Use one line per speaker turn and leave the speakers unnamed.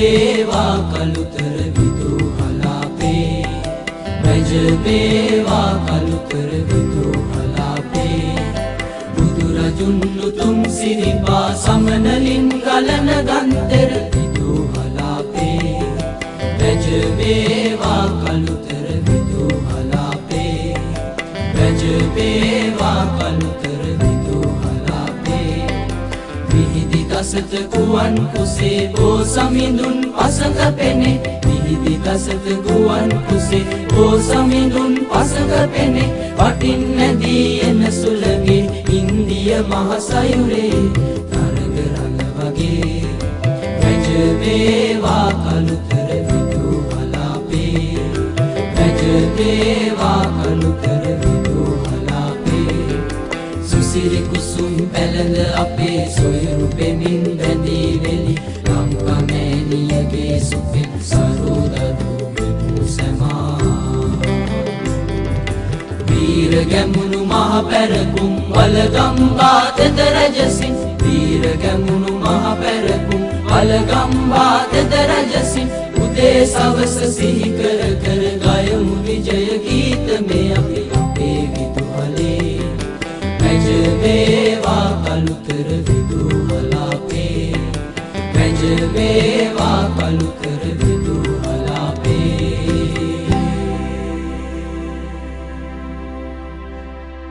වේවා කළුතර විදුහලාපේ රජ වේවා කළුතර විදුහලාපේ බුදුරජුන් උතුම් සිරිපා සමනලින් ගලන ගන්තර විදුහලාපේ රජ වේවා කළුතර විදුහලාපේ රජ වේවා කළුතර විදුහලාපේ විහිදි දසත ගුවන් කුසේ බෝ සමිඳුන් පසක පෙනේ විහිදි දසත ගුවන් කුසේ බෝ සමිඳුන් පසක පෙනේ වටින් නැදී එන සුළගේ ඉන්දිය මහසයුරේ තරග රළ වගේ රජ වේවා කළුතර විදුහලාපේ රජ වේවා කළුතර විදුහලාපේ සුසිරි කුසුම් පැළඳ අපේ සොයුරු පෙමින් බැඳී වෙලි ලංකමෑණියගේ සුපෙන් සරුදදු වෙමු සැමා වීර ගැමුණු මහ පැරකුම් වලගම්බා තෙද රජසින් වීර ගැමුණු මහ පැරකුම් වලගම්බා තෙද රජසින් උදේ සවස සිහි කර කර ගයමු විජය ගීත මේ අපේ විදුහලේ රජ වේවා කළුතර විදුහලාපේ රජ වේවා කළුතර